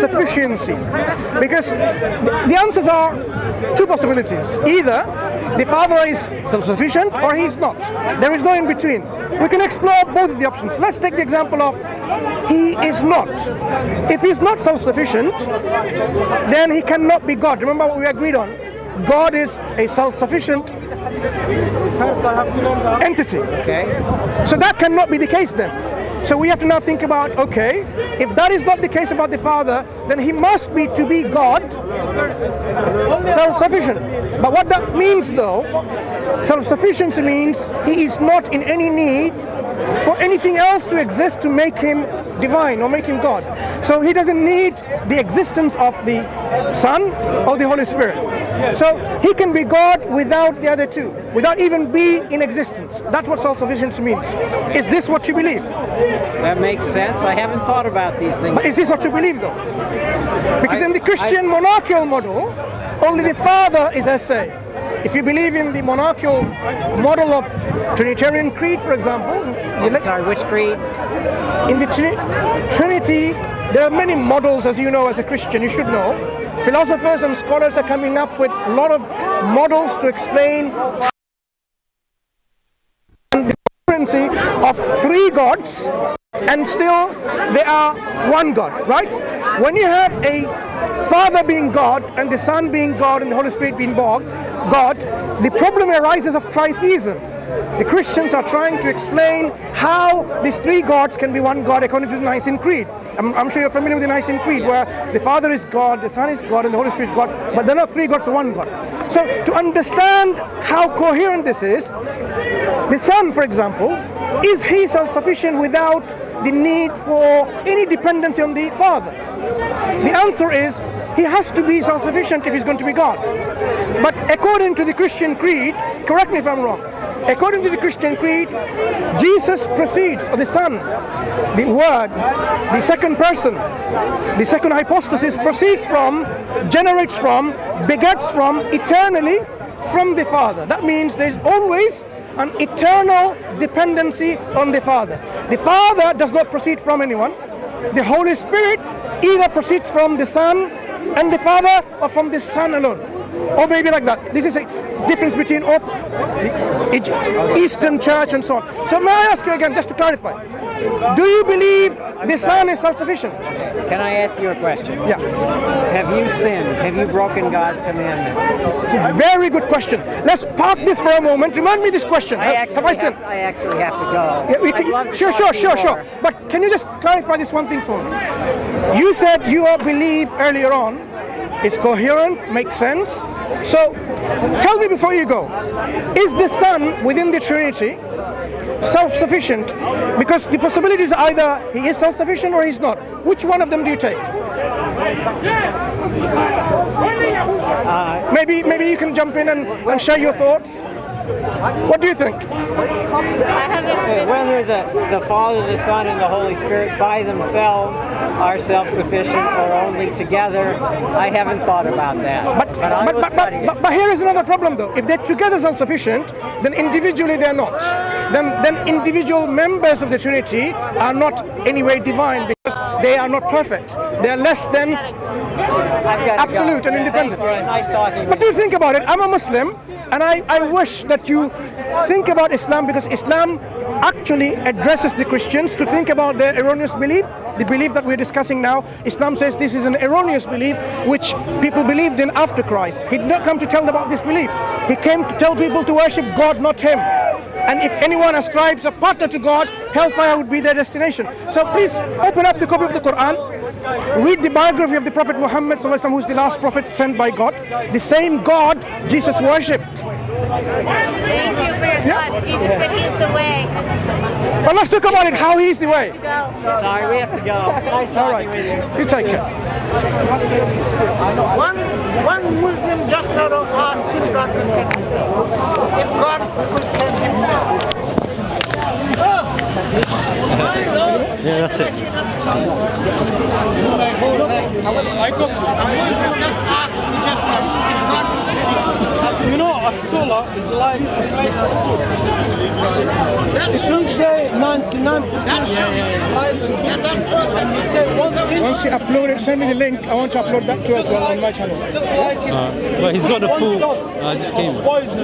self-sufficiency? Because the answers are two possibilities. Either the Father is self-sufficient or he's not. There is no in between. We can explore both of the options. Let's take the example of he is not. If he's not self-sufficient, then he cannot be God. Remember what we agreed on? God is a self-sufficient entity. Okay. So that cannot be the case then. So we have to now think about, okay, if that is not the case about the Father, then he must be, to be God, self-sufficient. But what that means though, self-sufficiency means he is not in any need for anything else to exist to make him divine or make him God. So he doesn't need the existence of the Son or the Holy Spirit. So he can be God without the other two, without even being in existence. That's what self-sufficiency means. Is this what you believe? That makes sense. I haven't thought about these things. But is this what you believe though? Because in the Christian monarchical model, only the Father is as say. If you believe in the monarchical model of Trinitarian creed, for example. Sorry, which creed? In the Trinity, there are many models, as you know, as a Christian, you should know. Philosophers and scholars are coming up with a lot of models to explain the differency of three gods, and still they are one God, right? When you have a Father being God, and the Son being God, and the Holy Spirit being God, the problem arises of tritheism. The Christians are trying to explain how these three gods can be one God according to the Nicene Creed. I'm sure you're familiar with the Nicene Creed, where the Father is God, the Son is God, and the Holy Spirit is God, but they're not three gods, so one God. So to understand how coherent this is, the Son, for example, is he self-sufficient without the need for any dependency on the Father? The answer is, he has to be self-sufficient if he's going to be God. But according to the Christian creed, correct me if I'm wrong, according to the Christian creed, Jesus proceeds, or the Son, the Word, the second person, the second hypostasis proceeds from, generates from, begets from, eternally from the Father. That means there's always an eternal dependency on the Father. The Father does not proceed from anyone. The Holy Spirit either proceeds from the Son and the Father, or from the Son alone. Or maybe like that. This is a difference between the Eastern Church and so on. So may I ask you again, just to clarify, do you believe the Son is self-sufficient? Can I ask you a question? Yeah. Have you sinned? Have you broken God's commandments? It's a very good question. Let's park this for a moment. Remind me this question. Have I sinned? I actually have to go. Yeah, sure. But can you just clarify this one thing for me? You said your belief earlier on is coherent, makes sense. So tell me before you go, is the Son within the Trinity self-sufficient? Because the possibilities are either he is self-sufficient or he's not. Which one of them do you take? Maybe you can jump in and share your thoughts. What do you think? Whether the Father, the Son, and the Holy Spirit by themselves are self-sufficient or only together, I haven't thought about that. But here is another problem though. If they're together self-sufficient, then individually they're not. Then individual members of the Trinity are not anyway divine, because they are not perfect. They are less than absolute and independent. Nice talking with you. But do you think about it? I'm a Muslim, and I wish that you think about Islam, because Islam actually addresses the Christians to think about their erroneous belief, the belief that we're discussing now. Islam says this is an erroneous belief which people believed in after Christ. He did not come to tell them about this belief. He came to tell people to worship God, not him. And if anyone ascribes a partner to God, hellfire would be their destination. So please open up the copy of the Quran, read the biography of the Prophet Muhammad ﷺ, who is the last prophet sent by God. The same God Jesus worshipped. Thank you for your thoughts. Jesus said he's the way. But let's talk about it, how he's the way. Sorry, we have to go. Nice talking with you. You take care. One Muslim just out of heart still God will send himself. If God could send himself. Yeah, that's it. I got you. Just ask, just if God could send himself. You know, a scholar is like if you say 99% right, and you say one thing, Once you upload it, send me the link. I want to upload that too as well on my channel. just like But he's got the one full. dot I just came. of poison